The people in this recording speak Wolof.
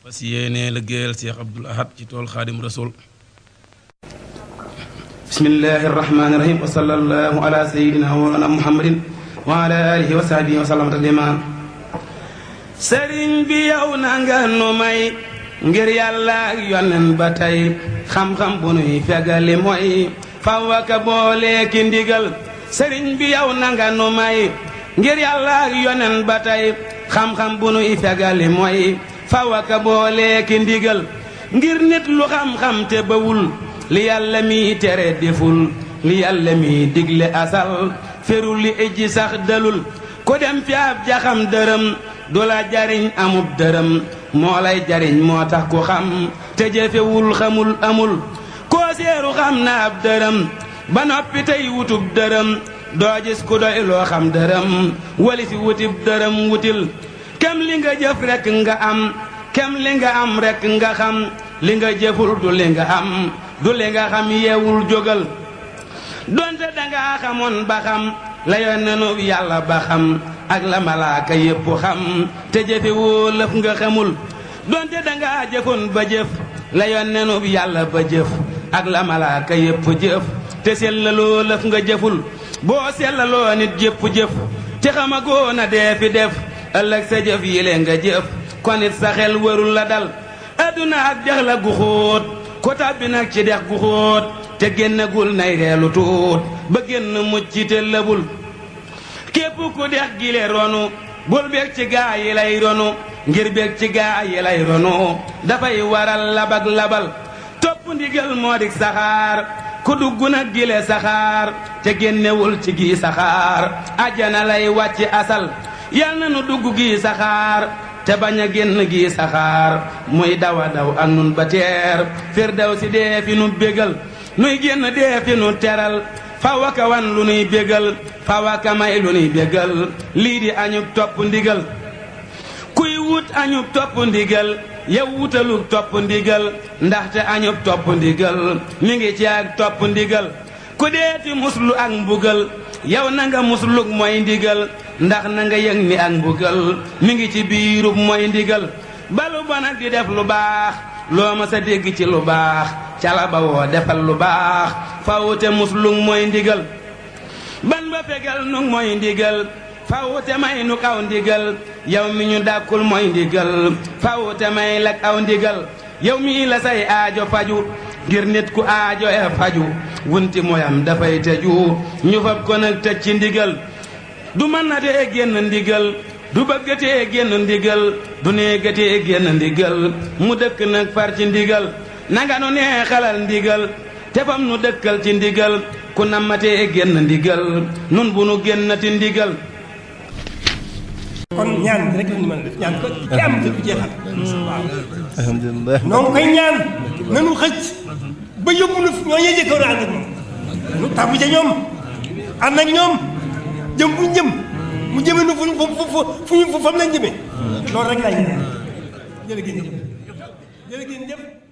fas yéene liggéeyal Cheikh Abdoul Ahad ci tool Xaadim Rasul. bismillahi rahmaani rahim wa sallallahu ala sayyidina wa muhammadin wa ala alihi wa sahbihi wa sallam taslima. sëriñ bi yow na nga nu may ngir yàlla ak yonen ba tey xam-xam bu nuy fegali mooy fawaka boole ki ndigal. sëriñ bi yow na nga nu may ngir yàlla ak yonen ba tey xam-xam bu nuy fegali mooy fawaka boole ki ndigal. ngir nit lu xam-xam te bawul li yàlla mi tere deful li yàlla mi digle asal ferul li ijji sax dalul ku dem fi ab jaxam dërëm du la jariñ amub dërëm moo lay jariñ moo tax ku xam te jëfewul xamul amul koo seeru xam na ab dërëm ba noppi tey wutub dërëm doo gis ku doy loo xam dërëm wali fi wutib dërëm wutil kem li nga jëf rekk nga am kem li nga am rekk nga xam li nga jëful du li nga am du li nga xam yeewul jógal donte dangaa xamoon ba xam la yonenu yàlla ba xam ak la malaaka yépp xam te jëfe woo lëf nga xamul donte dangaa jëfoon ba jëf la yonenu yàlla ba jëf ak la malaaka yépp jëf te sellaloo lëf nga jëful boo sellaloo nit jëpp jëf te xamagoo na dee fi def ëllëg sa jëf yile nga jëf kon it sa xel warul la dal adduna ak dex la gu xóot ko tàbbi nag ci dex gu xóot te génnagul nay reelu tuut ba génn mucc te lëbul képp ku dex gile ronu bul bég ci gaa yi lay ronu ngir bég ci gaa yi lay ronu dafay waral labak labal topp ndigal moo dik saxaar ku dugg nag gile saxaar te génnewul ci gi saxaar ajjana lay wàcc asal yal na nu dugg gi saxaar te bañ a génn gi saxaar muy dawa daw ak nun ba teer firdawsi dee fi nu bégal nuy génn dee fi nu teral fawaka wan lu nuy bégal fawaka may lu nuy bégal lii di añub topp ndigal kuy wut añub topp ndigal yow wutalug topp ndigal ndaxte añub topp ndigal mi ngi ci ak topp ndigal ku deeti muslu ak mbugal yow na nga muslug mooy ndigal ndax na nga yëg ni ak mbugal mi ngi ci biirub mooy ndigal balu bon ak di def lu baax loo ma sa dégg ci lu baax cala ba woo defal lu baax fawute muslug mooy ndigal ban ba fegal nu mooy ndigal fawute may nu aw ndigal yow mi ñu dàkkul mooy ndigal fawute may lak aw ndigal yow mi la say aajo faju ngir nit ku aajo e faju wunti moyam dafay tëju ñu fab ko nag tëj ci ndigal du mën na tee génn ndigal du bëggatee génn ndigal du neegatee génn ndigal mu dëkk nag far ci ndigal nanga nu nee xalal ndigal te fam nu dëkkal ci ndigal ku nammatee génn ndigal nun bu nu génnati ndigal. kon ñaan rek la ñu mën a def ñaan ko ci am ci jeexal. waaw alhamdulilah. noonu koy ñaan nanu xëcc ba yóbbu nu ñoo ñee jëkkoon ànd ak moom nu tàbbu ca ñoom ànd ak ñoom jëm fu ñu jëm mu jëme nu fu ñu fa mu leen jëmee loolu rek laay ñaan jërë ngeen jëf jërë ngeen jëf